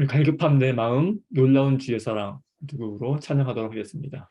갈급한 내 마음, 놀라운 주의 사랑 두 곡으로 찬양하도록 하겠습니다.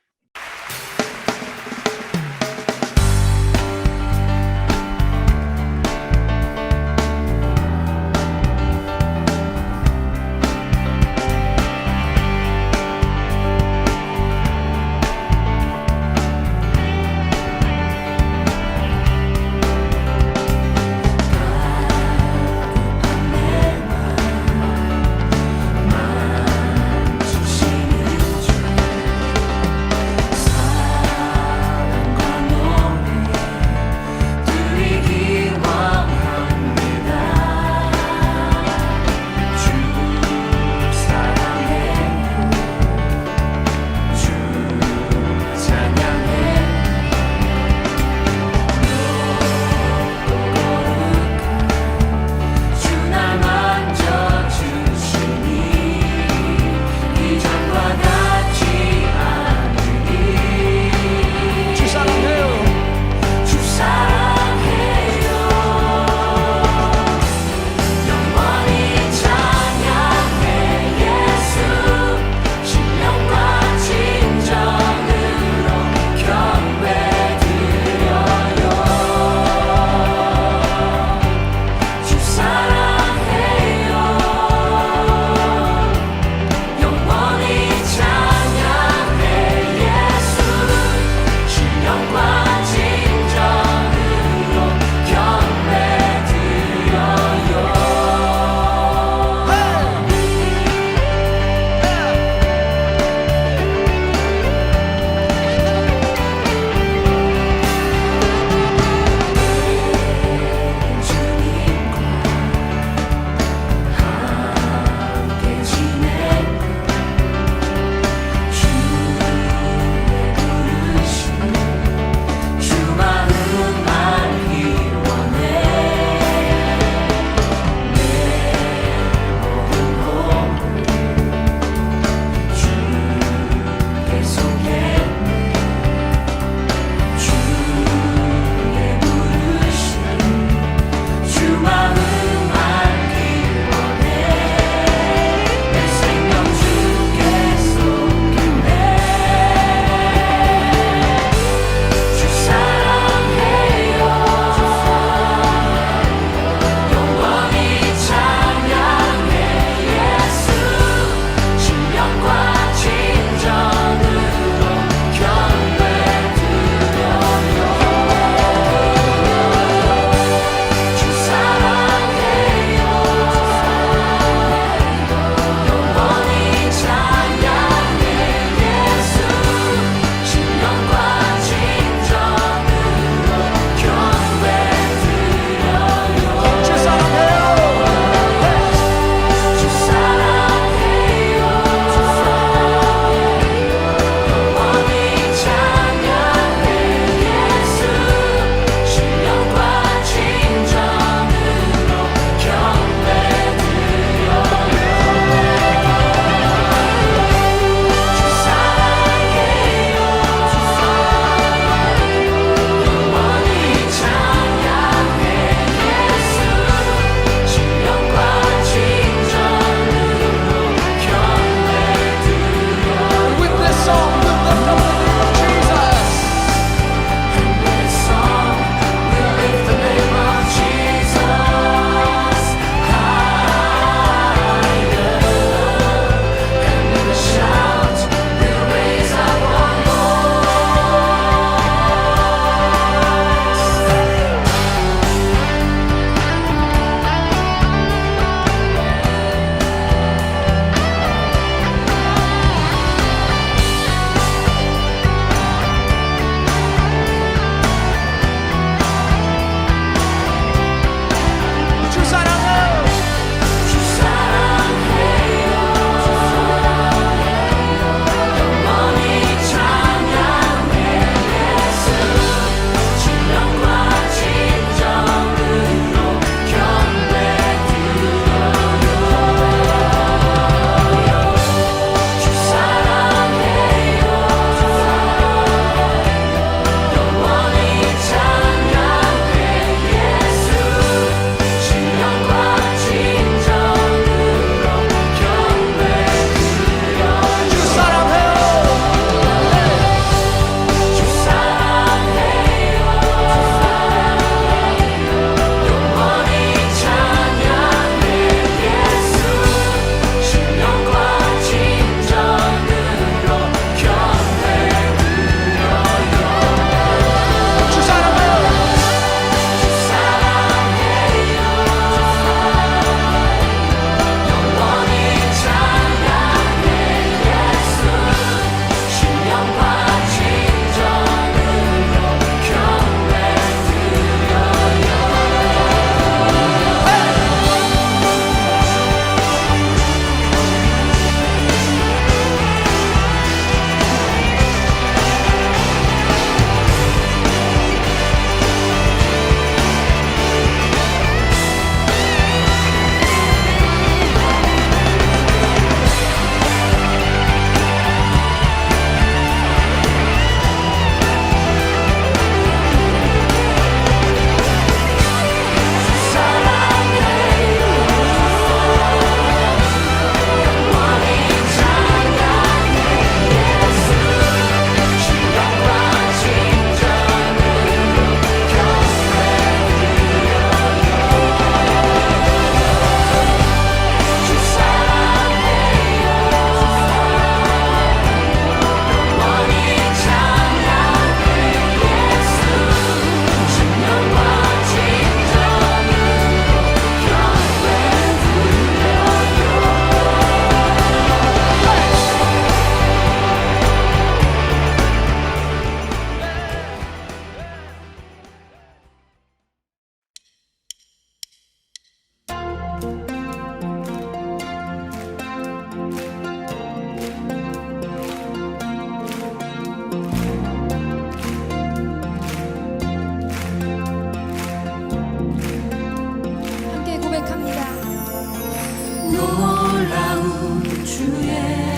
주의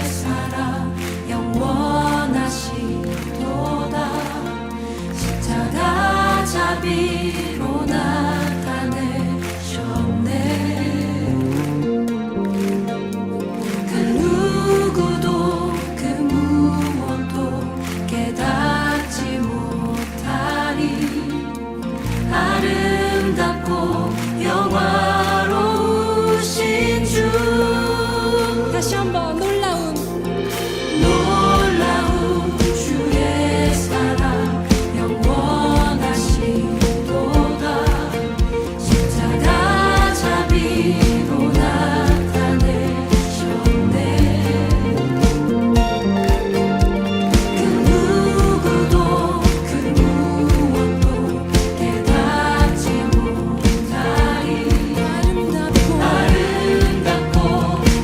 사랑 영원하시도다. 십자가 자비로 나타내셨네. 그 누구도 그 무엇도 깨닫지 못하리. 아름답고 영화로우신 주. 다시 한번 놀라운 주의 사랑 영원하시도다. 십자가 자비로 나타내셨네. 그 누구도 그 무엇도 깨닫지 못하리. 아름답고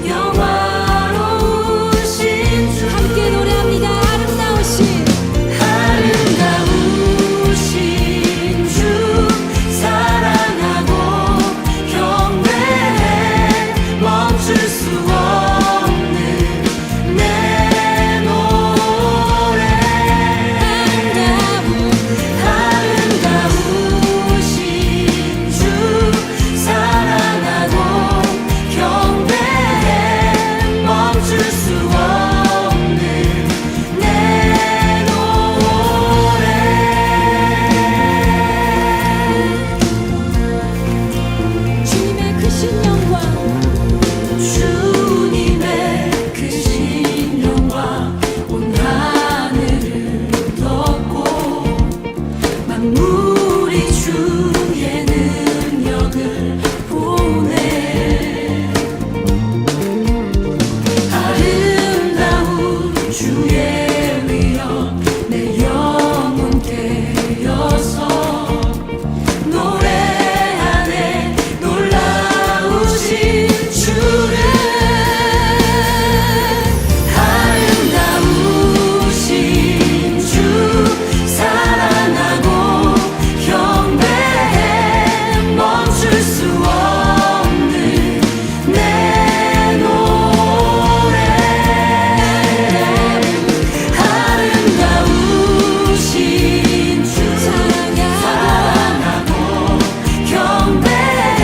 영화로우신 주. 함께 노래합니다. 아름다우신 주 사랑하고 경배해. 멈출 수 없는 내 노래. 아름다우신 주 사랑하고 경배해. 멈출 수 없는 내 노래. 주님의 크신 영광 주님의 크신 영광 온 하늘을 덮고 만물이 주의 능력을 보내. 아름다운 주의 위엄 내 영혼 깨어서 노래하네. 놀라우신 주를. 아름다우신 주 사랑하고 경배해. 멈출 수 없는 내 노래. 아름다우신 주 사랑하고 경배해.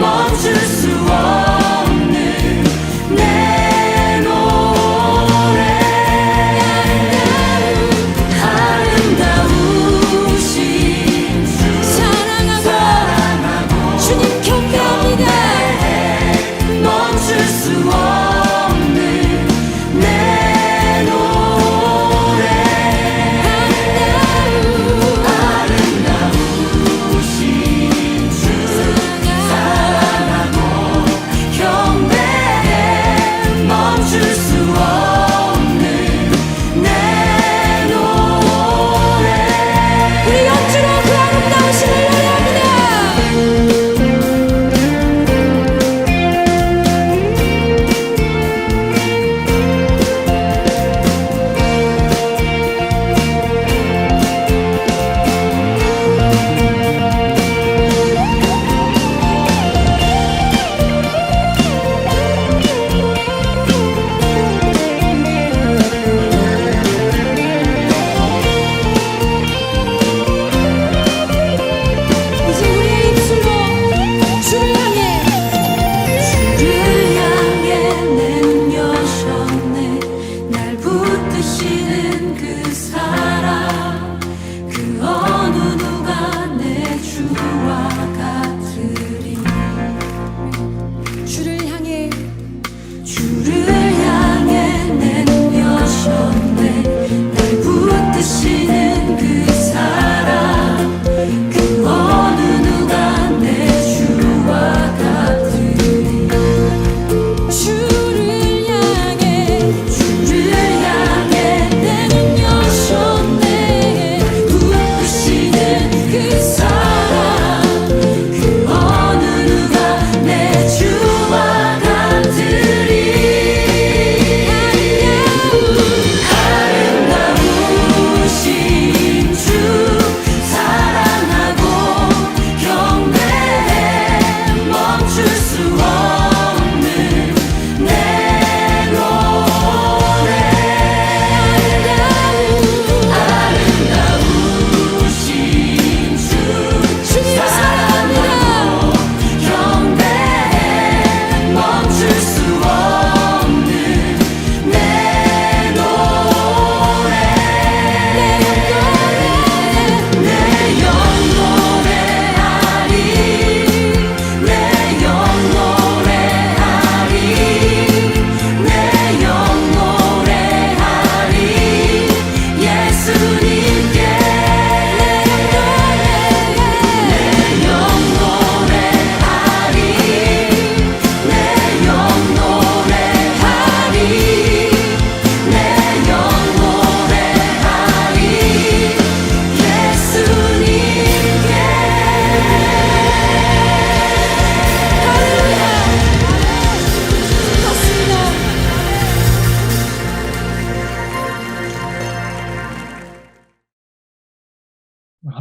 멈출 수 없는 내 노래. 아름다우신 주 사랑하고 주님 경배합니다. 멈출 수 없는 내 노래. 아름다우신 주 사랑하고 경배해. 멈출 수 없는 내 노래. 우리 연주로 그 아름다우심을 노래합니다.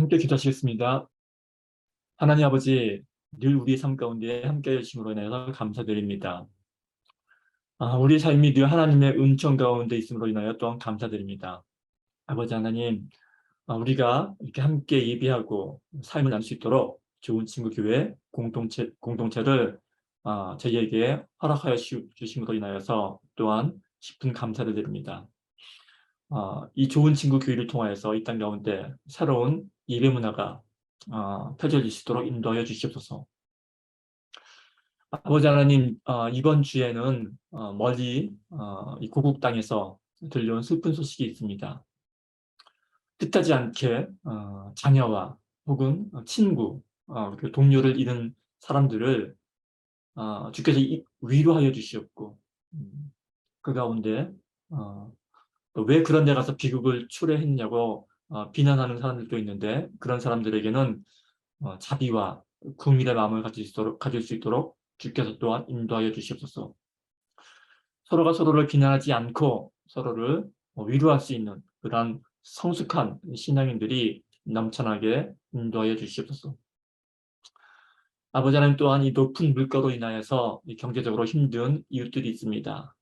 함께 기도하시겠습니다. 하나님 아버지, 늘 우리 삶 가운데 함께 해주심으로 인하여 감사드립니다. 우리 삶이 늘 하나님의 은총 가운데 있음으로 인하여 또한 감사드립니다. 아버지 하나님, 우리가 이렇게 함께 예배하고 삶을 나눌 수 있도록 좋은 친구 교회 공동체를 저희에게 허락하여 주심으로 인하여서 또한 깊은 감사를 드립니다. 이 좋은 친구 교회를 통하여서 이 땅 가운데 새로운 예배 문화가 펼쳐질 수 있도록 인도하여 주시옵소서. 아버지 하나님, 이번 주에는 멀리 이 고국 땅에서 들려온 슬픈 소식이 있습니다. 뜻하지 않게 자녀와 혹은 친구, 그 동료를 잃은 사람들을 주께서 위로하여 주시옵고, 그 가운데 왜 그런 데 가서 비극을 초래했냐고 비난하는 사람들도 있는데, 그런 사람들에게는 자비와 긍휼의 마음을 가질 수 있도록 주께서 또한 인도하여 주시옵소서. 서로가 서로를 비난하지 않고 서로를 위로할 수 있는 그러한 성숙한 신앙인들이 넘쳐나게 인도하여 주시옵소서. 아버지 하나님, 또한 이 높은 물가로 인하여서 경제적으로 힘든 이웃들이 있습니다.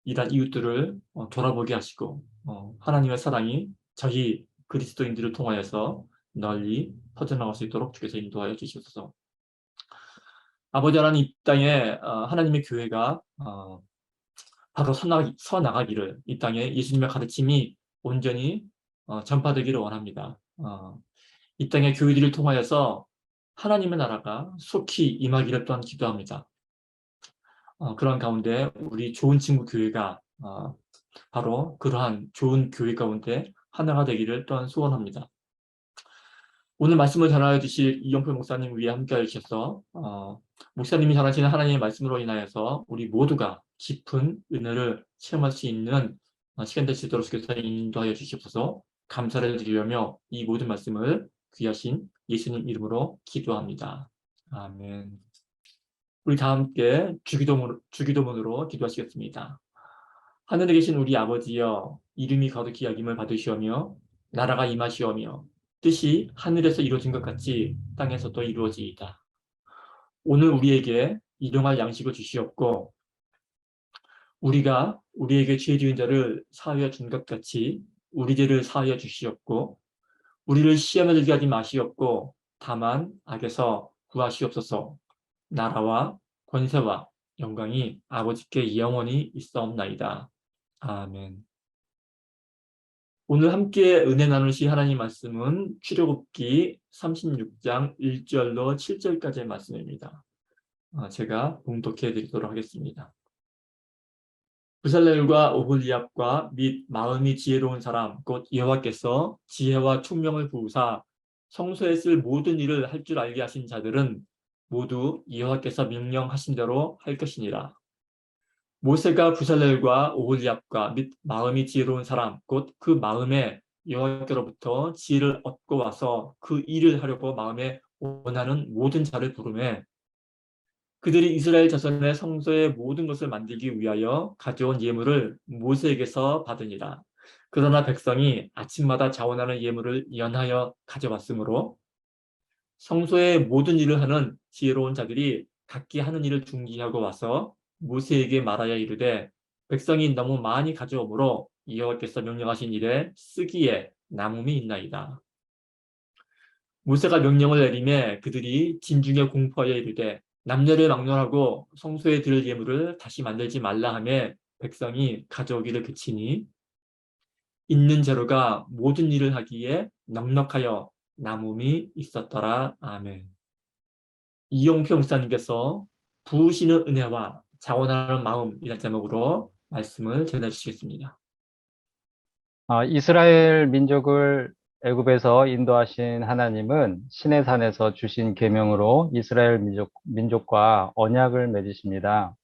이러한 이웃들을 돌아보게 하시고 하나님의 사랑이 저희 그리스도인들을 통하여서 널리 퍼져나갈 수 있도록 주께서 인도하여 주시옵소서. 아버지 하나님, 이 땅에 하나님의 교회가 바로 서나가기를, 이 땅에 예수님의 가르침이 온전히 전파되기를 원합니다. 이 땅의 교회들을 통하여서 하나님의 나라가 속히 임하기를 또한 기도합니다. 그런 가운데 우리 좋은 친구 교회가 바로 그러한 좋은 교회 가운데 하나가 되기를 또한 소원합니다. 오늘 말씀을 전하여 주실 이영표 목사님 위에 함께해 주셔서 목사님이 전하시는 하나님의 말씀으로 인하여서 우리 모두가 깊은 은혜를 체험할 수 있는 시간 될 수 있도록 주께서 인도하여 주시옵소서. 감사를 드리려며 이 모든 말씀을 귀하신 예수님 이름으로 기도합니다. 아멘. 우리 다 함께 주기도문으로 기도하시겠습니다. 하늘에 계신 우리 아버지여, 이름이 거룩히 여김을 받으시오며 나라가 임하시오며 뜻이 하늘에서 이루어진 것 같이 땅에서도 이루어지이다. 오늘 우리에게 일용할 양식을 주시옵고 우리가 우리에게 죄 지은 자를 사하여 준 것 같이 우리 죄를 사하여 주시옵고 우리를 시험에 들게 하지 마시옵고 다만 악에서 구하시옵소서. 나라와 권세와 영광이 아버지께 영원히 있사옵나이다. 아멘. 오늘 함께 은혜 나누실 하나님 말씀은 출애굽기 36장 1절로 7절까지의 말씀입니다. 제가 봉독해 드리도록 하겠습니다. 부살렐과 오홀리압과 및 마음이 지혜로운 사람 곧 여호와께서 지혜와 총명을 부으사 성소에 쓸 모든 일을 할 줄 알게 하신 자들은 모두 여호와께서 명령하신 대로 할 것이니라. 모세가 부살렐과 오홀리압과 및 마음이 지혜로운 사람 곧 그 마음에 여호와께로부터 지혜를 얻고 와서 그 일을 하려고 마음에 원하는 모든 자를 부르매 그들이 이스라엘 자손의 성소의 모든 것을 만들기 위하여 가져온 예물을 모세에게서 받으니라. 그러나 백성이 아침마다 자원하는 예물을 연하여 가져왔으므로 성소의 모든 일을 하는 지혜로운 자들이 각기 하는 일을 중지하고 와서 모세에게 말하여 이르되 백성이 너무 많이 가져오므로 여호와께서 명령하신 일에 쓰기에 남음이 있나이다. 모세가 명령을 내리매 그들이 진중에 공포하여 이르되 남녀를 막론하고 성소에 드릴 예물을 다시 만들지 말라 하며 백성이 가져오기를 그치니 있는 재료가 모든 일을 하기에 넉넉하여 남음이 있었더라. 아멘. 이용표 목사님께서 부으시는 은혜와 자원하는 마음이라는 제목으로 말씀을 전해 주시겠습니다. 이스라엘 민족을 애굽에서 인도하신 하나님은 시내산에서 주신 계명으로 이스라엘 민족과 언약을 맺으십니다.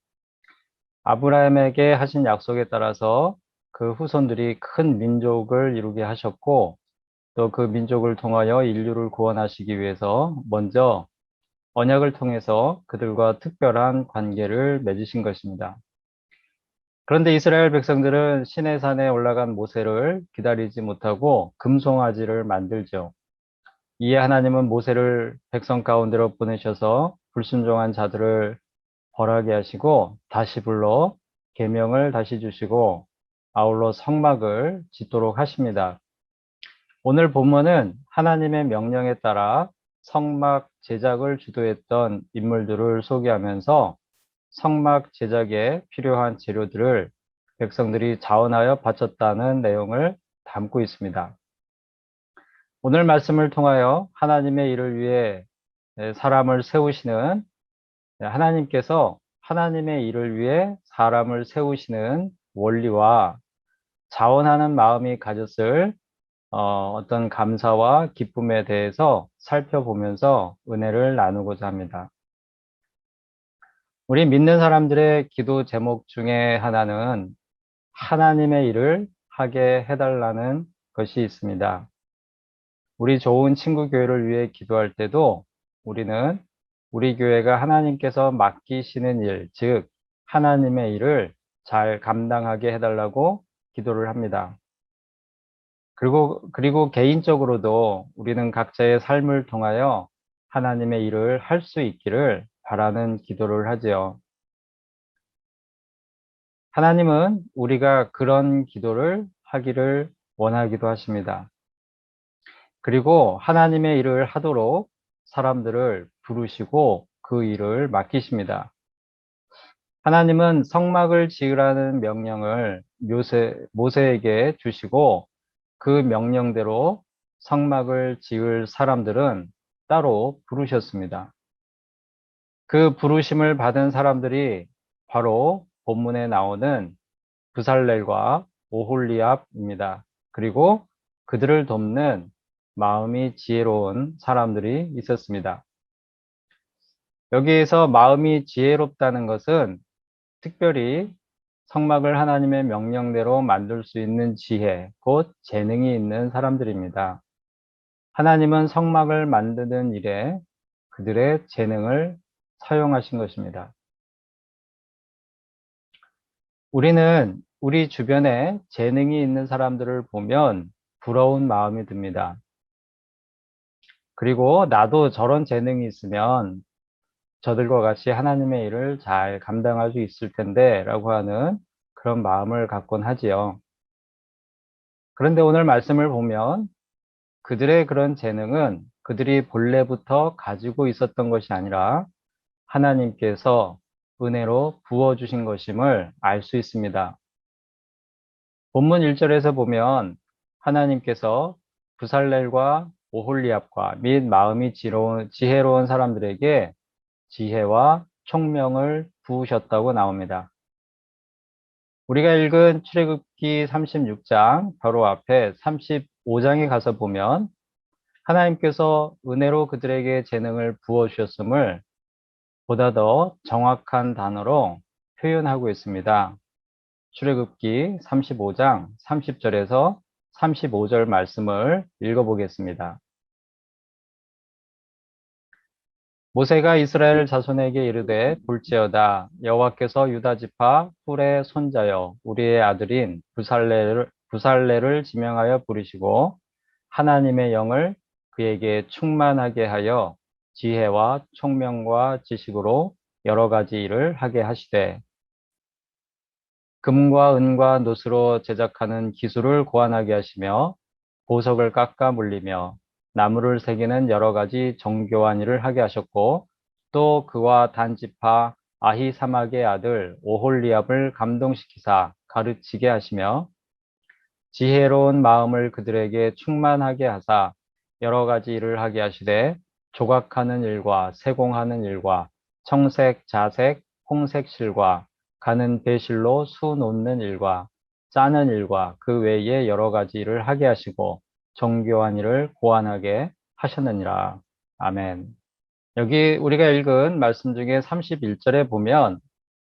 아브라함에게 하신 약속에 따라서 그 후손들이 큰 민족을 이루게 하셨고 또 그 민족을 통하여 인류를 구원하시기 위해서 먼저 언약을 통해서 그들과 특별한 관계를 맺으신 것입니다. 그런데 이스라엘 백성들은 시내산에 올라간 모세를 기다리지 못하고 금송아지를 만들죠. 이에 하나님은 모세를 백성 가운데로 보내셔서 불순종한 자들을 벌하게 하시고 다시 불러 계명을 다시 주시고 아울러 성막을 짓도록 하십니다. 오늘 본문은 하나님의 명령에 따라 성막 제작을 주도했던 인물들을 소개하면서 성막 제작에 필요한 재료들을 백성들이 자원하여 바쳤다는 내용을 담고 있습니다. 오늘 말씀을 통하여 하나님의 일을 위해 사람을 세우시는 하나님께서 하나님의 일을 위해 사람을 세우시는 원리와 자원하는 마음이 가졌을 어떤 감사와 기쁨에 대해서 살펴보면서 은혜를 나누고자 합니다. 우리 믿는 사람들의 기도 제목 중에 하나는 하나님의 일을 하게 해달라는 것이 있습니다. 우리 좋은 친구 교회를 위해 기도할 때도 우리는 우리 교회가 하나님께서 맡기시는 일, 즉 하나님의 일을 잘 감당하게 해달라고 기도를 합니다. 그리고 개인적으로도 우리는 각자의 삶을 통하여 하나님의 일을 할 수 있기를 바라는 기도를 하지요. 하나님은 우리가 그런 기도를 하기를 원하기도 하십니다. 그리고 하나님의 일을 하도록 사람들을 부르시고 그 일을 맡기십니다. 하나님은 성막을 지으라는 명령을 모세에게 주시고 그 명령대로 성막을 지을 사람들은 따로 부르셨습니다. 그 부르심을 받은 사람들이 바로 본문에 나오는 부살렐과 오홀리압입니다. 그리고 그들을 돕는 마음이 지혜로운 사람들이 있었습니다. 여기에서 마음이 지혜롭다는 것은 특별히 성막을 하나님의 명령대로 만들 수 있는 지혜, 곧 재능이 있는 사람들입니다. 하나님은 성막을 만드는 일에 그들의 재능을 사용하신 것입니다. 우리는 우리 주변에 재능이 있는 사람들을 보면 부러운 마음이 듭니다. 그리고 나도 저런 재능이 있으면 저들과 같이 하나님의 일을 잘 감당할 수 있을 텐데 라고 하는 그런 마음을 갖곤 하지요. 그런데 오늘 말씀을 보면 그들의 그런 재능은 그들이 본래부터 가지고 있었던 것이 아니라 하나님께서 은혜로 부어주신 것임을 알 수 있습니다. 본문 1절에서 보면 하나님께서 부살렐과 오홀리압과 및 마음이 지혜로운 사람들에게 지혜와 총명을 부으셨다고 나옵니다. 우리가 읽은 출애굽기 36장 바로 앞에 35장에 가서 보면 하나님께서 은혜로 그들에게 재능을 부어주셨음을 보다 더 정확한 단어로 표현하고 있습니다. 출애굽기 35장 30절에서 35절 말씀을 읽어보겠습니다. 모세가 이스라엘 자손에게 이르되 볼지어다 여호와께서 유다 지파 훌의 손자여 우리의 아들인 부살레를 지명하여 부르시고 하나님의 영을 그에게 충만하게 하여 지혜와 총명과 지식으로 여러 가지 일을 하게 하시되 금과 은과 노스로 제작하는 기술을 고안하게 하시며 보석을 깎아 물리며 나무를 새기는 여러 가지 정교한 일을 하게 하셨고 또 그와 단지파 아히사막의 아들 오홀리압을 감동시키사 가르치게 하시며 지혜로운 마음을 그들에게 충만하게 하사 여러 가지 일을 하게 하시되 조각하는 일과 세공하는 일과 청색, 자색, 홍색 실과 가는 배실로 수 놓는 일과 짜는 일과 그 외에 여러 가지 일을 하게 하시고 정교한 일을 고안하게 하셨느니라. 아멘. 여기 우리가 읽은 말씀 중에 31절에 보면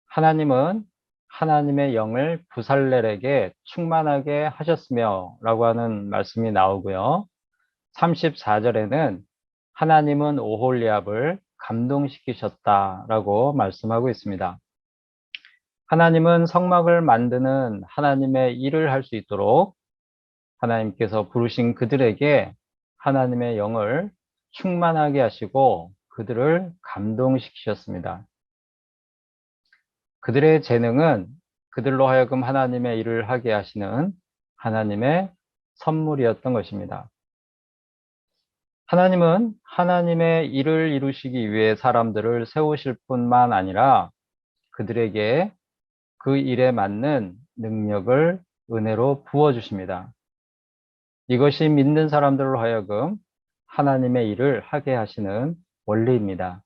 하나님은 하나님의 영을 부살렐에게 충만하게 하셨으며 라고 하는 말씀이 나오고요. 34절에는 하나님은 오홀리압을 감동시키셨다라고 말씀하고 있습니다. 하나님은 성막을 만드는 하나님의 일을 할 수 있도록 하나님께서 부르신 그들에게 하나님의 영을 충만하게 하시고 그들을 감동시키셨습니다. 그들의 재능은 그들로 하여금 하나님의 일을 하게 하시는 하나님의 선물이었던 것입니다. 하나님은 하나님의 일을 이루시기 위해 사람들을 세우실 뿐만 아니라 그들에게 그 일에 맞는 능력을 은혜로 부어주십니다. 이것이 믿는 사람들로 하여금 하나님의 일을 하게 하시는 원리입니다.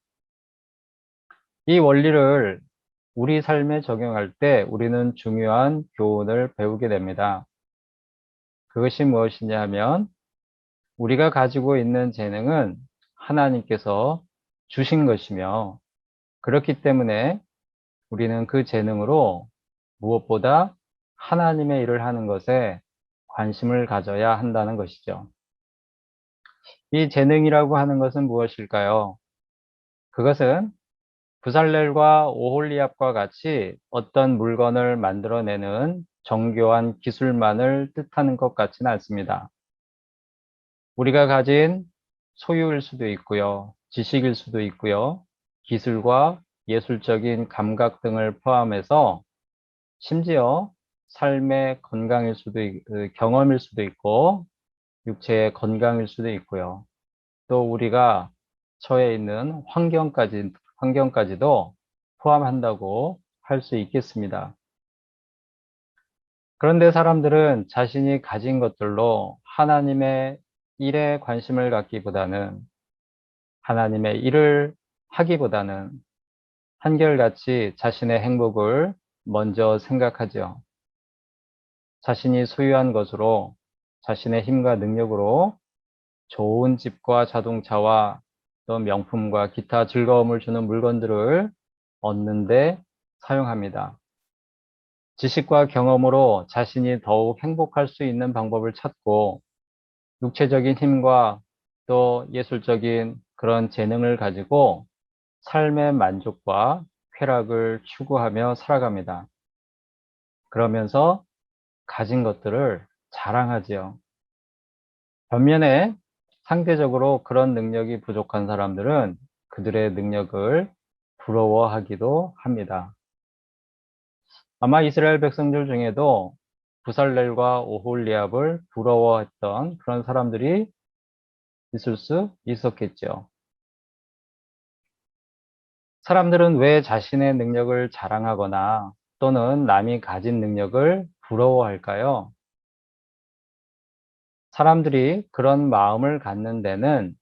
이 원리를 우리 삶에 적용할 때 우리는 중요한 교훈을 배우게 됩니다. 그것이 무엇이냐 하면 우리가 가지고 있는 재능은 하나님께서 주신 것이며 그렇기 때문에 우리는 그 재능으로 무엇보다 하나님의 일을 하는 것에 관심을 가져야 한다는 것이죠. 이 재능이라고 하는 것은 무엇일까요? 그것은 부살렐과 오홀리압과 같이 어떤 물건을 만들어내는 정교한 기술만을 뜻하는 것 같지는 않습니다. 우리가 가진 소유일 수도 있고요, 지식일 수도 있고요, 기술과 예술적인 감각 등을 포함해서 심지어 삶의 건강일 수도 경험일 수도 있고 육체의 건강일 수도 있고요. 또 우리가 처해 있는 환경까지도 포함한다고 할 수 있겠습니다. 그런데 사람들은 자신이 가진 것들로 하나님의 일에 관심을 갖기보다는 하나님의 일을 하기보다는 한결같이 자신의 행복을 먼저 생각하죠. 자신이 소유한 것으로 자신의 힘과 능력으로 좋은 집과 자동차와 또 명품과 기타 즐거움을 주는 물건들을 얻는데 사용합니다. 지식과 경험으로 자신이 더욱 행복할 수 있는 방법을 찾고 육체적인 힘과 또 예술적인 그런 재능을 가지고 삶의 만족과 쾌락을 추구하며 살아갑니다. 그러면서 가진 것들을 자랑하지요. 반면에 상대적으로 그런 능력이 부족한 사람들은 그들의 능력을 부러워하기도 합니다. 아마 이스라엘 백성들 중에도 부살렐과 오홀리압을 부러워했던 그런 사람들이 있을 수 있었겠죠. 사람들은 왜 자신의 능력을 자랑하거나 또는 남이 가진 능력을 부러워할까요? 사람들이 그런 마음을 갖는 데는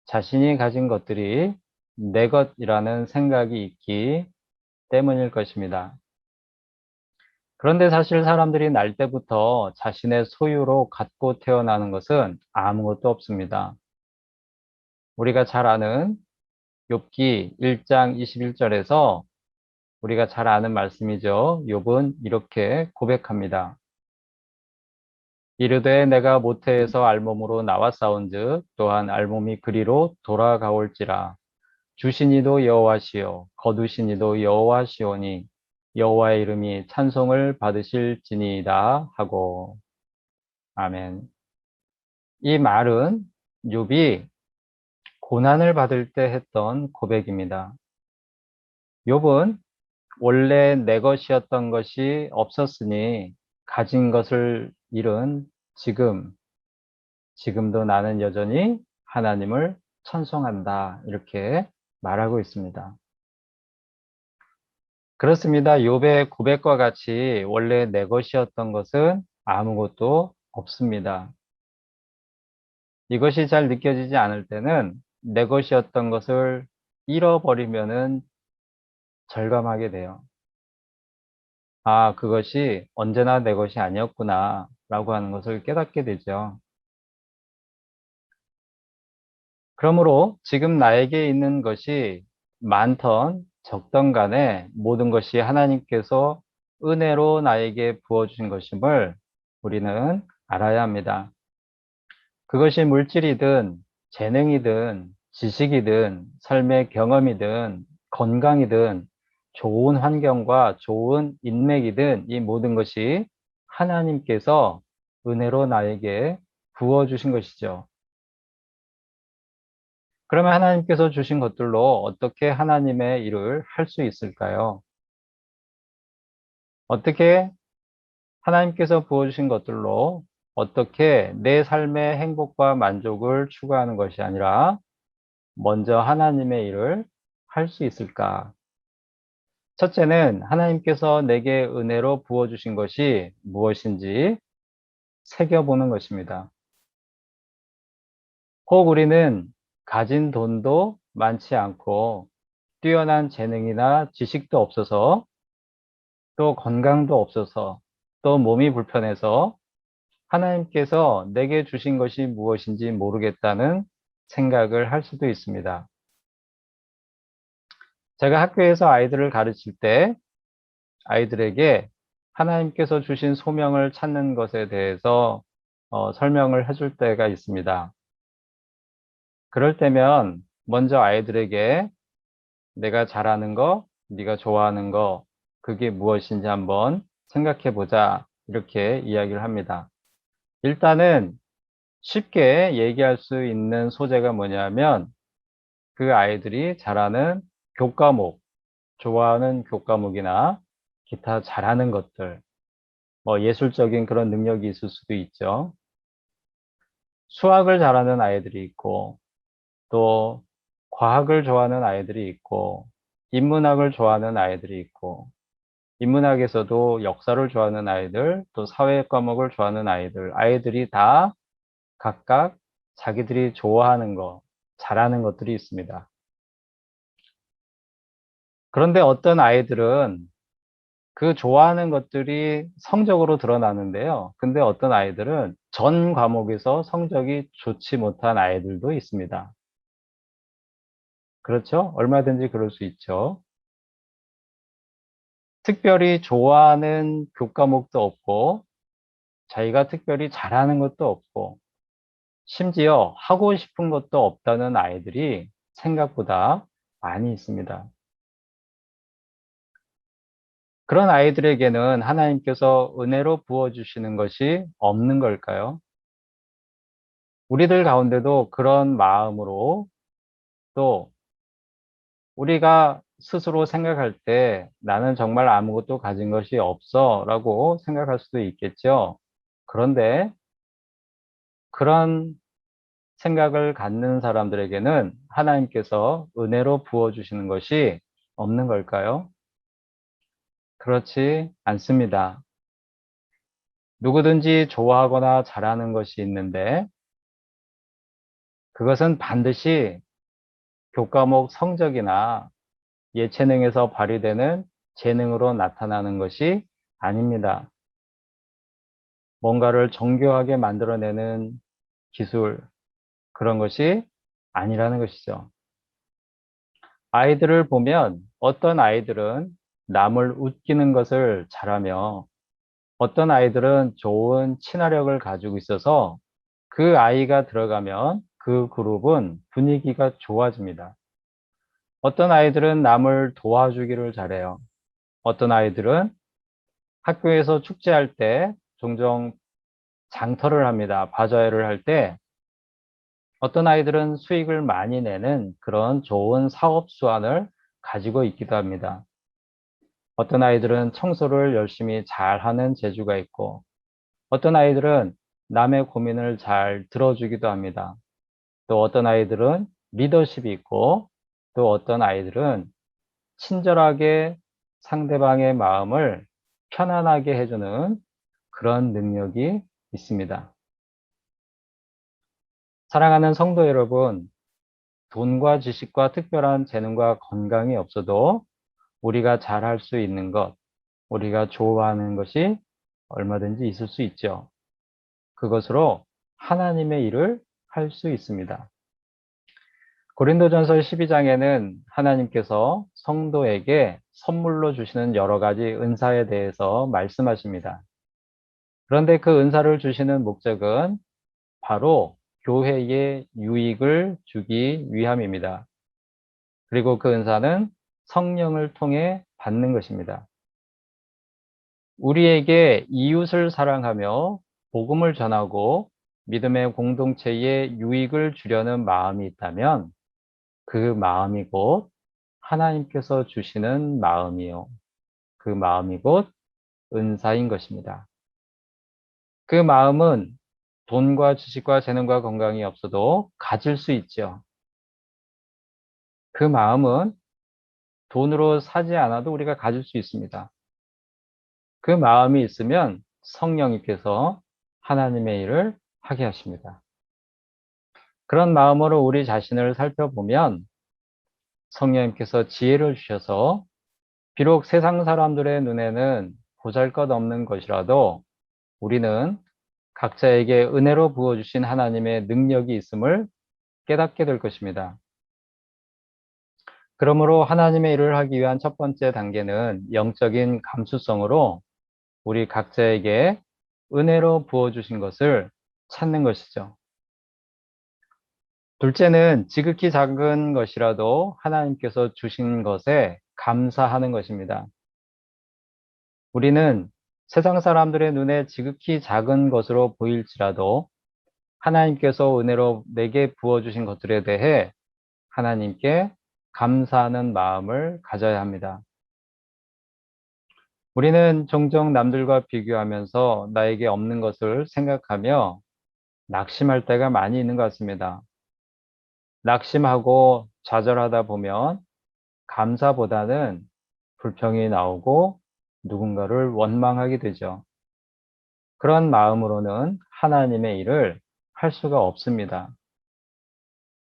자신이 가진 것들이 내 것이라는 생각이 있기 때문일 것입니다. 그런데 사실 사람들이 날 때부터 자신의 소유로 갖고 태어나는 것은 아무것도 없습니다. 우리가 잘 아는 욥기 1장 21절에서 우리가 잘 아는 말씀이죠. 욥은 이렇게 고백합니다. 이르되 내가 모태에서 알몸으로 나왔사온즉 또한 알몸이 그리로 돌아가올지라 주신 이도 여호와시요 거두신 이도 여호와시오니 여호와의 이름이 찬송을 받으실지니이다 하고. 아멘. 이 말은 욥이 고난을 받을 때 했던 고백입니다. 욥은 원래 내 것이었던 것이 없었으니 가진 것을 잃은 지금도 나는 여전히 하나님을 찬송한다 이렇게 말하고 있습니다. 그렇습니다. 욥의 고백과 같이 원래 내 것이었던 것은 아무것도 없습니다. 이것이 잘 느껴지지 않을 때는 내 것이었던 것을 잃어버리면은 절감하게 돼요. 아, 그것이 언제나 내 것이 아니었구나 라고 하는 것을 깨닫게 되죠. 그러므로 지금 나에게 있는 것이 많던 적던 간에 모든 것이 하나님께서 은혜로 나에게 부어주신 것임을 우리는 알아야 합니다. 그것이 물질이든 재능이든 지식이든 삶의 경험이든 건강이든 좋은 환경과 좋은 인맥이든 이 모든 것이 하나님께서 은혜로 나에게 부어주신 것이죠. 그러면 하나님께서 주신 것들로 어떻게 하나님의 일을 할 수 있을까요? 어떻게 하나님께서 부어주신 것들로 어떻게 내 삶의 행복과 만족을 추구하는 것이 아니라 먼저 하나님의 일을 할 수 있을까? 첫째는 하나님께서 내게 은혜로 부어주신 것이 무엇인지 새겨보는 것입니다. 혹 우리는 가진 돈도 많지 않고 뛰어난 재능이나 지식도 없어서 또 건강도 없어서 또 몸이 불편해서 하나님께서 내게 주신 것이 무엇인지 모르겠다는 생각을 할 수도 있습니다. 제가 학교에서 아이들을 가르칠 때 아이들에게 하나님께서 주신 소명을 찾는 것에 대해서 설명을 해줄 때가 있습니다. 그럴 때면 먼저 아이들에게 내가 잘하는 거, 네가 좋아하는 거, 그게 무엇인지 한번 생각해 보자. 이렇게 이야기를 합니다. 일단은 쉽게 얘기할 수 있는 소재가 뭐냐면 그 아이들이 잘하는 교과목, 좋아하는 교과목이나 기타 잘하는 것들, 뭐 예술적인 그런 능력이 있을 수도 있죠. 수학을 잘하는 아이들이 있고 또 과학을 좋아하는 아이들이 있고 인문학을 좋아하는 아이들이 있고 인문학에서도 역사를 좋아하는 아이들, 또 사회 과목을 좋아하는 아이들이 다 각각 자기들이 좋아하는 거, 잘하는 것들이 있습니다. 그런데 어떤 아이들은 그 좋아하는 것들이 성적으로 드러나는데요. 근데 어떤 아이들은 전 과목에서 성적이 좋지 못한 아이들도 있습니다. 그렇죠? 얼마든지 그럴 수 있죠. 특별히 좋아하는 교과목도 없고, 자기가 특별히 잘하는 것도 없고, 심지어 하고 싶은 것도 없다는 아이들이 생각보다 많이 있습니다. 그런 아이들에게는 하나님께서 은혜로 부어주시는 것이 없는 걸까요? 우리들 가운데도 그런 마음으로 또 우리가 스스로 생각할 때 나는 정말 아무것도 가진 것이 없어 라고 생각할 수도 있겠죠. 그런데 그런 생각을 갖는 사람들에게는 하나님께서 은혜로 부어주시는 것이 없는 걸까요? 그렇지 않습니다. 누구든지 좋아하거나 잘하는 것이 있는데 그것은 반드시 교과목 성적이나 예체능에서 발휘되는 재능으로 나타나는 것이 아닙니다. 뭔가를 정교하게 만들어내는 기술, 그런 것이 아니라는 것이죠. 아이들을 보면 어떤 아이들은 남을 웃기는 것을 잘하며 어떤 아이들은 좋은 친화력을 가지고 있어서 그 아이가 들어가면 그 그룹은 분위기가 좋아집니다. 어떤 아이들은 남을 도와주기를 잘해요. 어떤 아이들은 학교에서 축제할 때 종종 장터를 합니다. 바자회를 할 때 어떤 아이들은 수익을 많이 내는 그런 좋은 사업 수완을 가지고 있기도 합니다. 어떤 아이들은 청소를 열심히 잘하는 재주가 있고 어떤 아이들은 남의 고민을 잘 들어주기도 합니다. 또 어떤 아이들은 리더십이 있고 또 어떤 아이들은 친절하게 상대방의 마음을 편안하게 해주는 그런 능력이 있습니다. 사랑하는 성도 여러분, 돈과 지식과 특별한 재능과 건강이 없어도 우리가 잘할 수 있는 것, 우리가 좋아하는 것이 얼마든지 있을 수 있죠. 그것으로 하나님의 일을 할 수 있습니다. 고린도전서 12장에는 하나님께서 성도에게 선물로 주시는 여러 가지 은사에 대해서 말씀하십니다. 그런데 그 은사를 주시는 목적은 바로 교회에 유익을 주기 위함입니다. 그리고 그 은사는 성령을 통해 받는 것입니다. 우리에게 이웃을 사랑하며 복음을 전하고 믿음의 공동체에 유익을 주려는 마음이 있다면 그 마음이 곧 하나님께서 주시는 마음이요. 그 마음이 곧 은사인 것입니다. 그 마음은 돈과 지식과 재능과 건강이 없어도 가질 수 있죠. 그 마음은 돈으로 사지 않아도 우리가 가질 수 있습니다. 그 마음이 있으면 성령님께서 하나님의 일을 하게 하십니다. 그런 마음으로 우리 자신을 살펴보면 성령님께서 지혜를 주셔서 비록 세상 사람들의 눈에는 보잘것없는 것이라도 우리는 각자에게 은혜로 부어주신 하나님의 능력이 있음을 깨닫게 될 것입니다. 그러므로 하나님의 일을 하기 위한 첫 번째 단계는 영적인 감수성으로 우리 각자에게 은혜로 부어주신 것을 찾는 것이죠. 둘째는 지극히 작은 것이라도 하나님께서 주신 것에 감사하는 것입니다. 우리는 세상 사람들의 눈에 지극히 작은 것으로 보일지라도 하나님께서 은혜로 내게 부어주신 것들에 대해 하나님께 감사하는 마음을 가져야 합니다. 우리는 종종 남들과 비교하면서 나에게 없는 것을 생각하며 낙심할 때가 많이 있는 것 같습니다. 낙심하고 좌절하다 보면 감사보다는 불평이 나오고 누군가를 원망하게 되죠. 그런 마음으로는 하나님의 일을 할 수가 없습니다.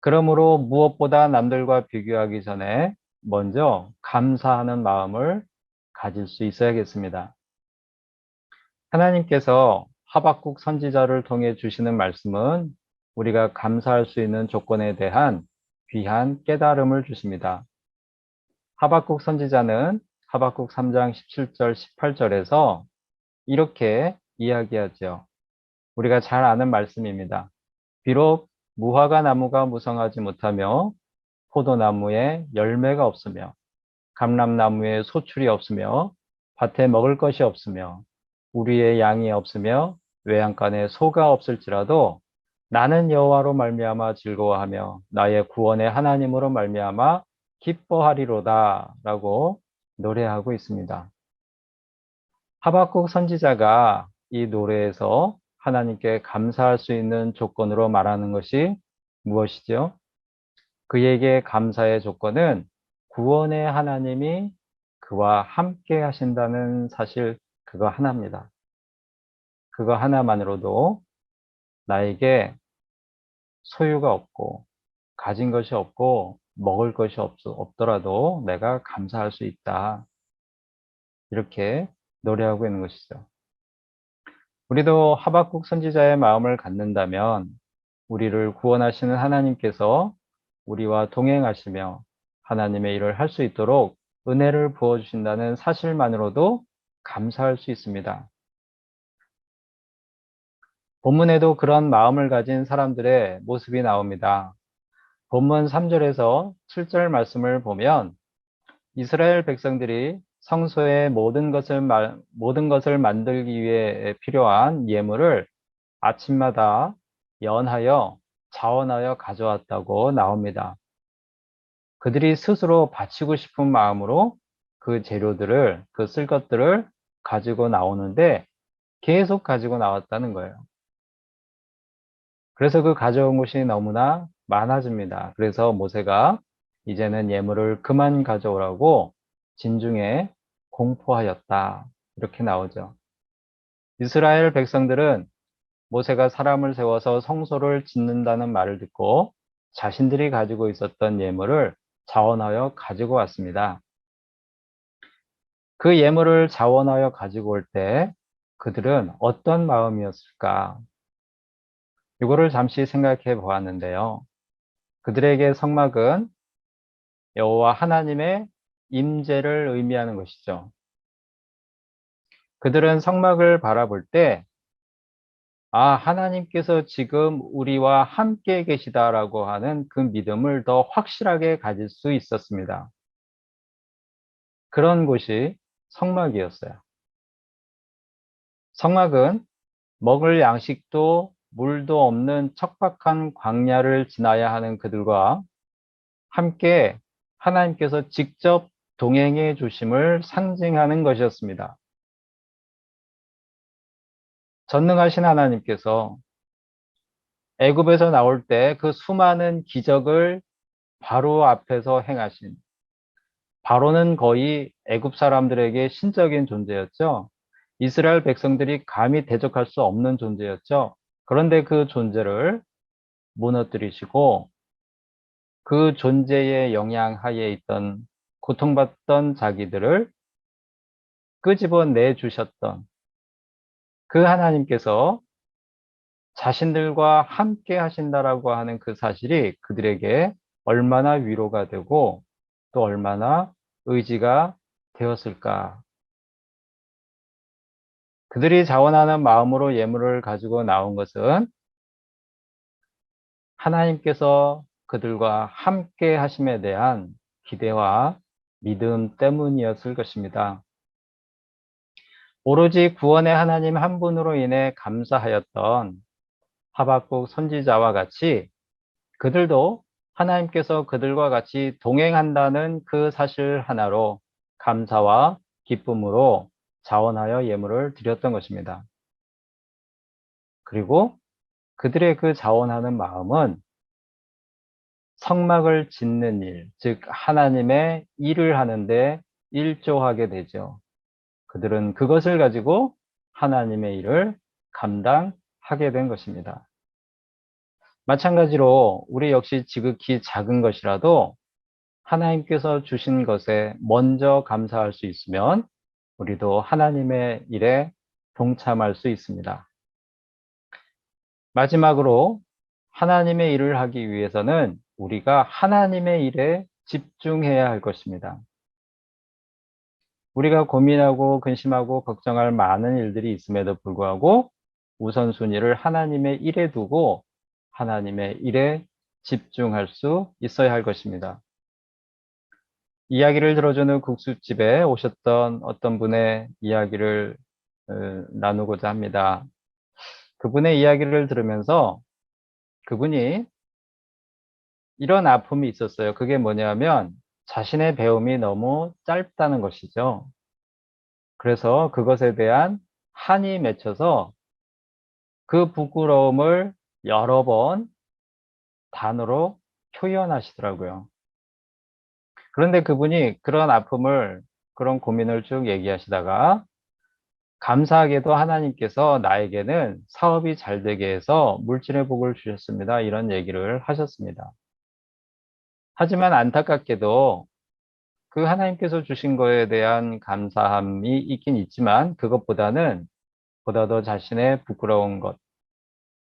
그러므로 무엇보다 남들과 비교하기 전에 먼저 감사하는 마음을 가질 수 있어야겠습니다. 하나님께서 하박국 선지자를 통해 주시는 말씀은 우리가 감사할 수 있는 조건에 대한 귀한 깨달음을 주십니다. 하박국 선지자는 하박국 3장 17절, 18절에서 이렇게 이야기하죠. 우리가 잘 아는 말씀입니다. 비록 무화과 나무가 무성하지 못하며 포도나무에 열매가 없으며 감람나무에 소출이 없으며 밭에 먹을 것이 없으며 우리의 양이 없으며 외양간에 소가 없을지라도 나는 여호와로 말미암아 즐거워하며 나의 구원의 하나님으로 말미암아 기뻐하리로다 라고 노래하고 있습니다. 하박국 선지자가 이 노래에서 하나님께 감사할 수 있는 조건으로 말하는 것이 무엇이죠? 그에게 감사의 조건은 구원의 하나님이 그와 함께 하신다는 사실, 그거 하나입니다. 그거 하나만으로도 나에게 소유가 없고 가진 것이 없고 먹을 것이 없더라도 내가 감사할 수 있다. 이렇게 노래하고 있는 것이죠. 우리도 하박국 선지자의 마음을 갖는다면 우리를 구원하시는 하나님께서 우리와 동행하시며 하나님의 일을 할 수 있도록 은혜를 부어주신다는 사실만으로도 감사할 수 있습니다. 본문에도 그런 마음을 가진 사람들의 모습이 나옵니다. 본문 3절에서 7절 말씀을 보면 이스라엘 백성들이 성소의 모든 것을 만들기 위해 필요한 예물을 아침마다 연하여 자원하여 가져왔다고 나옵니다. 그들이 스스로 바치고 싶은 마음으로 그 재료들을, 그 쓸 것들을 가지고 나오는데 계속 가지고 나왔다는 거예요. 그래서 그 가져온 것이 너무나 많아집니다. 그래서 모세가 이제는 예물을 그만 가져오라고 진중에 공포하였다. 이렇게 나오죠. 이스라엘 백성들은 모세가 사람을 세워서 성소를 짓는다는 말을 듣고 자신들이 가지고 있었던 예물을 자원하여 가지고 왔습니다. 그 예물을 자원하여 가지고 올 때 그들은 어떤 마음이었을까? 이거를 잠시 생각해 보았는데요. 그들에게 성막은 여호와 하나님의 임재를 의미하는 것이죠. 그들은 성막을 바라볼 때 하나님께서 지금 우리와 함께 계시다라고 하는 그 믿음을 더 확실하게 가질 수 있었습니다. 그런 곳이 성막이었어요. 성막은 먹을 양식도 물도 없는 척박한 광야를 지나야 하는 그들과 함께 하나님께서 직접 동행해 주심을 상징하는 것이었습니다. 전능하신 하나님께서 애굽에서 나올 때 그 수많은 기적을 바로 앞에서 행하신, 바로는 거의 애굽 사람들에게 신적인 존재였죠. 이스라엘 백성들이 감히 대적할 수 없는 존재였죠. 그런데 그 존재를 무너뜨리시고 그 존재의 영향 하에 있던 고통받던 자기들을 끄집어내 주셨던 그 하나님께서 자신들과 함께 하신다라고 하는 그 사실이 그들에게 얼마나 위로가 되고 또 얼마나 의지가 되었을까. 그들이 자원하는 마음으로 예물을 가지고 나온 것은 하나님께서 그들과 함께 하심에 대한 기대와 믿음 때문이었을 것입니다. 오로지 구원의 하나님 한 분으로 인해 감사하였던 하박국 선지자와 같이 그들도 하나님께서 그들과 같이 동행한다는 그 사실 하나로 감사와 기쁨으로 자원하여 예물을 드렸던 것입니다. 그리고 그들의 그 자원하는 마음은 성막을 짓는 일, 즉 하나님의 일을 하는데 일조하게 되죠. 그들은 그것을 가지고 하나님의 일을 감당하게 된 것입니다. 마찬가지로 우리 역시 지극히 작은 것이라도 하나님께서 주신 것에 먼저 감사할 수 있으면 우리도 하나님의 일에 동참할 수 있습니다. 마지막으로 하나님의 일을 하기 위해서는 우리가 하나님의 일에 집중해야 할 것입니다. 우리가 고민하고 근심하고 걱정할 많은 일들이 있음에도 불구하고 우선순위를 하나님의 일에 두고 하나님의 일에 집중할 수 있어야 할 것입니다. 이야기를 들어주는 국수집에 오셨던 어떤 분의 이야기를 나누고자 합니다. 그분의 이야기를 들으면서 그분이 이런 아픔이 있었어요. 그게 뭐냐면 자신의 배움이 너무 짧다는 것이죠. 그래서 그것에 대한 한이 맺혀서 그 부끄러움을 여러 번 단어로 표현하시더라고요. 그런데 그분이 그런 아픔을, 그런 고민을 쭉 얘기하시다가 감사하게도 하나님께서 나에게는 사업이 잘 되게 해서 물질의 복을 주셨습니다. 이런 얘기를 하셨습니다. 하지만 안타깝게도 그 하나님께서 주신 거에 대한 감사함이 있긴 있지만 그것보다는 보다 더 자신의 부끄러운 것,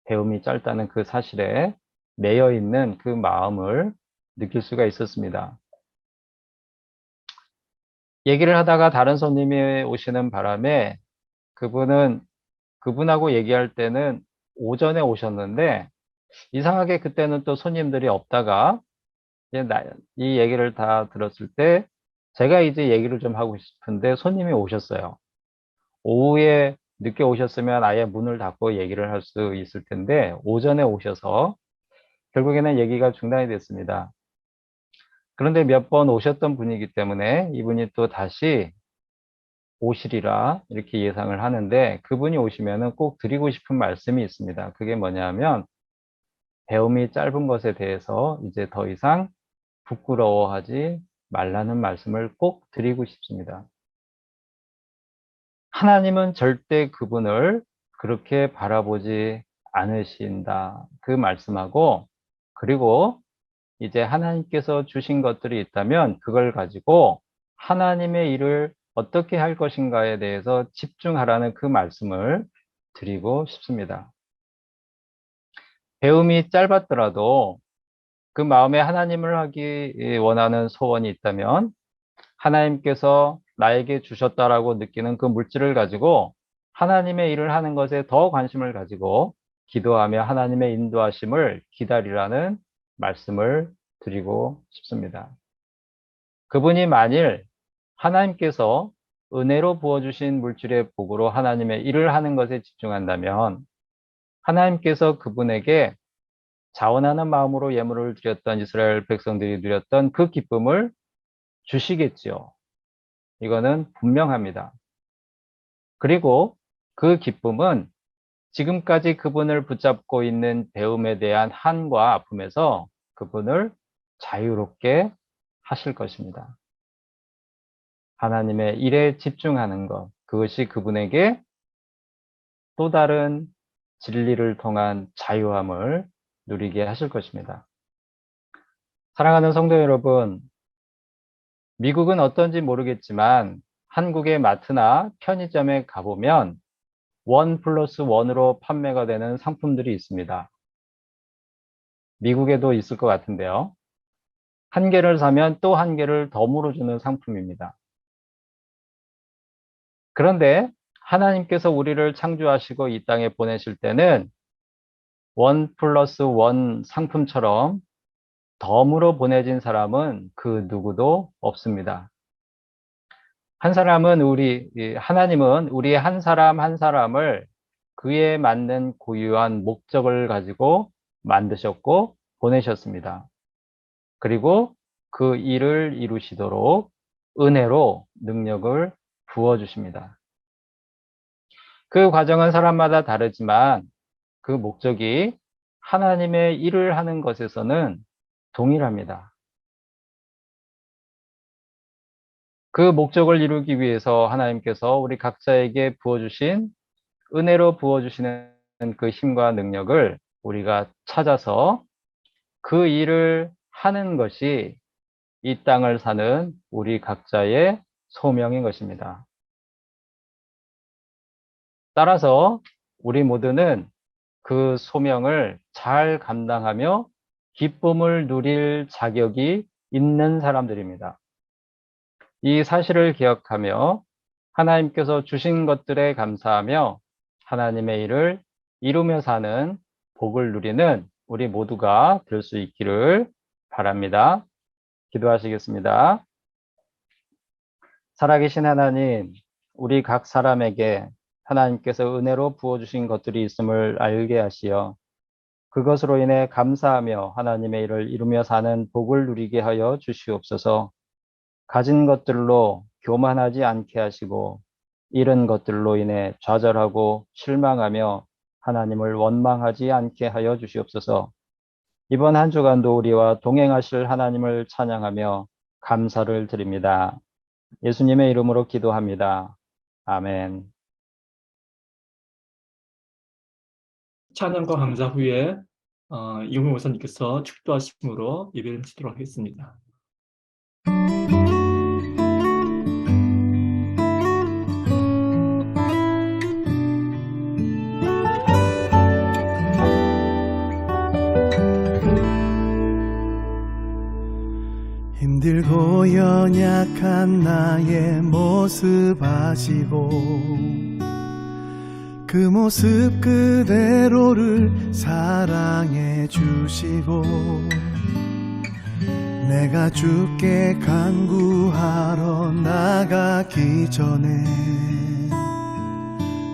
배움이 짧다는 그 사실에 매여 있는 그 마음을 느낄 수가 있었습니다. 얘기를 하다가 다른 손님이 오시는 바람에 그분하고 얘기할 때는 오전에 오셨는데 이상하게 그때는 또 손님들이 없다가 이 얘기를 다 들었을 때 제가 이제 얘기를 좀 하고 싶은데 손님이 오셨어요. 오후에 늦게 오셨으면 아예 문을 닫고 얘기를 할 수 있을 텐데 오전에 오셔서 결국에는 얘기가 중단이 됐습니다. 그런데 몇 번 오셨던 분이기 때문에 이분이 또 다시 오시리라 이렇게 예상을 하는데 그분이 오시면은 꼭 드리고 싶은 말씀이 있습니다. 그게 뭐냐면 배움이 짧은 것에 대해서 이제 더 이상 부끄러워하지 말라는 말씀을 꼭 드리고 싶습니다. 하나님은 절대 그분을 그렇게 바라보지 않으신다. 그 말씀하고 그리고 이제 하나님께서 주신 것들이 있다면 그걸 가지고 하나님의 일을 어떻게 할 것인가에 대해서 집중하라는 그 말씀을 드리고 싶습니다. 배움이 짧았더라도 그 마음에 하나님을 하기 원하는 소원이 있다면 하나님께서 나에게 주셨다라고 느끼는 그 물질을 가지고 하나님의 일을 하는 것에 더 관심을 가지고 기도하며 하나님의 인도하심을 기다리라는 말씀을 드리고 싶습니다. 그분이 만일 하나님께서 은혜로 부어주신 물질의 복으로 하나님의 일을 하는 것에 집중한다면 하나님께서 그분에게 자원하는 마음으로 예물을 드렸던 이스라엘 백성들이 누렸던 그 기쁨을 주시겠지요. 이거는 분명합니다. 그리고 그 기쁨은 지금까지 그분을 붙잡고 있는 배움에 대한 한과 아픔에서 그분을 자유롭게 하실 것입니다. 하나님의 일에 집중하는 것, 그것이 그분에게 또 다른 진리를 통한 자유함을 누리게 하실 것입니다. 사랑하는 성도 여러분, 미국은 어떤지 모르겠지만 한국의 마트나 편의점에 가보면 1+1으로 판매가 되는 상품들이 있습니다. 미국에도 있을 것 같은데요. 한 개를 사면 또 한 개를 덤으로 주는 상품입니다. 그런데 하나님께서 우리를 창조하시고 이 땅에 보내실 때는 1+1 상품처럼 덤으로 보내진 사람은 그 누구도 없습니다. 하나님은 우리 한 사람 한 사람을 그에 맞는 고유한 목적을 가지고 만드셨고 보내셨습니다. 그리고 그 일을 이루시도록 은혜로 능력을 부어주십니다. 그 과정은 사람마다 다르지만 그 목적이 하나님의 일을 하는 것에서는 동일합니다. 그 목적을 이루기 위해서 하나님께서 우리 각자에게 부어주신 은혜로 부어주시는 그 힘과 능력을 우리가 찾아서 그 일을 하는 것이 이 땅을 사는 우리 각자의 소명인 것입니다. 따라서 우리 모두는 그 소명을 잘 감당하며 기쁨을 누릴 자격이 있는 사람들입니다. 이 사실을 기억하며 하나님께서 주신 것들에 감사하며 하나님의 일을 이루며 사는 복을 누리는 우리 모두가 될 수 있기를 바랍니다. 기도하시겠습니다. 살아계신 하나님, 우리 각 사람에게 하나님께서 은혜로 부어주신 것들이 있음을 알게 하시어 그것으로 인해 감사하며 하나님의 일을 이루며 사는 복을 누리게 하여 주시옵소서. 가진 것들로 교만하지 않게 하시고 잃은 것들로 인해 좌절하고 실망하며 하나님을 원망하지 않게 하여 주시옵소서. 이번 한 주간도 우리와 동행하실 하나님을 찬양하며 감사를 드립니다. 예수님의 이름으로 기도합니다. 아멘. 찬양과 감사 후에 이용호 목사님께서 축도하심으로 예배를 드리도록 하겠습니다. 힘들고 연약한 나의 모습 아시고 그 모습 그대로를 사랑해 주시고 내가 주께 간구하러 나가기 전에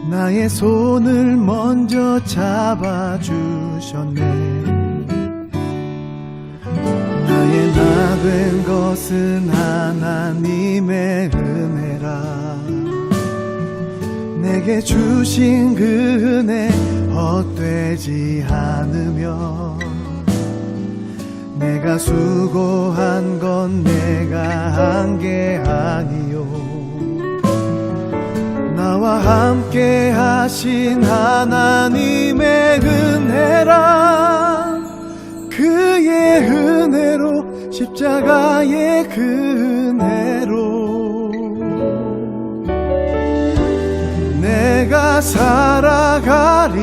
나의 손을 먼저 잡아주셨네. 나의 나 된 것은 하나님의 은혜라. 내게 주신 그 은혜 헛되지 않으며 내가 수고한 건 내가 한 게 아니요 나와 함께 하신 하나님의 은혜라. 그의 은혜로 십자가의 그 은혜로 내가 살아가리라.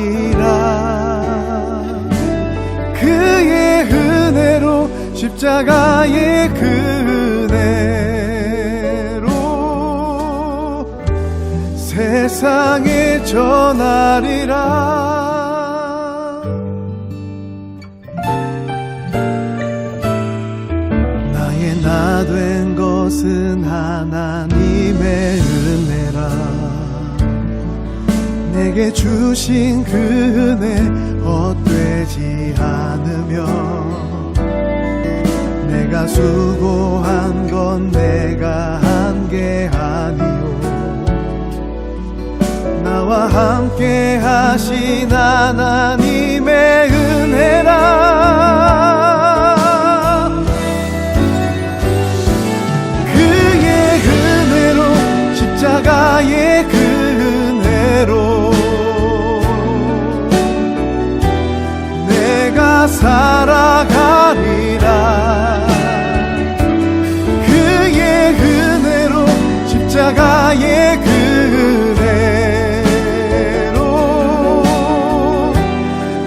그의 은혜로 십자가의 그 은혜로 세상에 전하리라. 나의 나 된 것은 하나님의 은혜라. 내게 주신 그 은혜 헛되지 않으며 내가 수고한 건 내가 한 게 아니요 나와 함께 하신 하나님의 은혜라 그의 은혜로 십자가의 그 은혜로 내가 살아가리라 그의 은혜로 십자가의 그 은혜로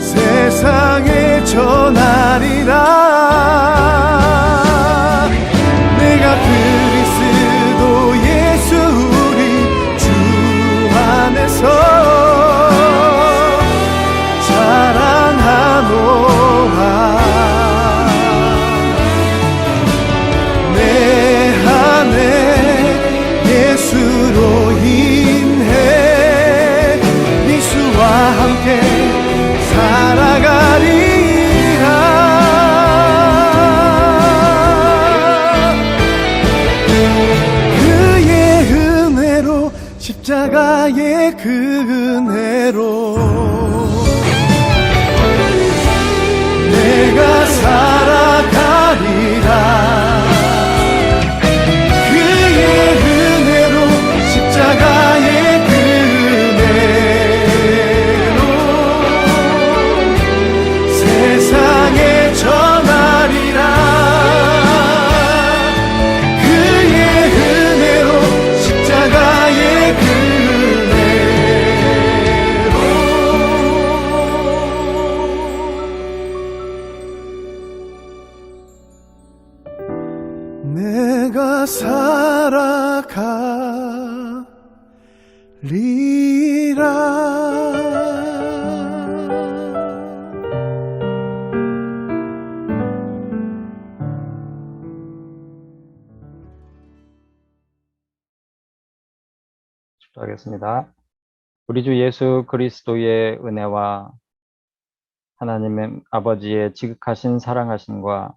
세상에 전하리라 내가 그리스도 예수 우리 주 안에서 자랑하노라 내 안에 예수로 인해 예수와 함께 살아가리라 그의 은혜로 십자가의 그 은혜로 내가 살아가리라 그의 은혜로 십자가의 그 은혜로 세상에 전하리라 그의 은혜로 십자가의 그 은혜로 내가 살아가리라 기도하겠습니다. 우리 주 예수 그리스도의 은혜와 하나님의 아버지의 지극하신 사랑하심과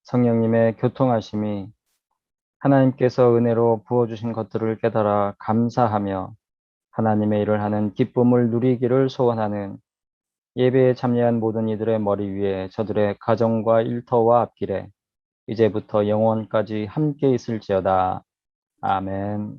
성령님의 교통하심이 하나님께서 은혜로 부어주신 것들을 깨달아 감사하며 하나님의 일을 하는 기쁨을 누리기를 소원하는 예배에 참여한 모든 이들의 머리 위에 저들의 가정과 일터와 앞길에 이제부터 영원까지 함께 있을지어다. 아멘.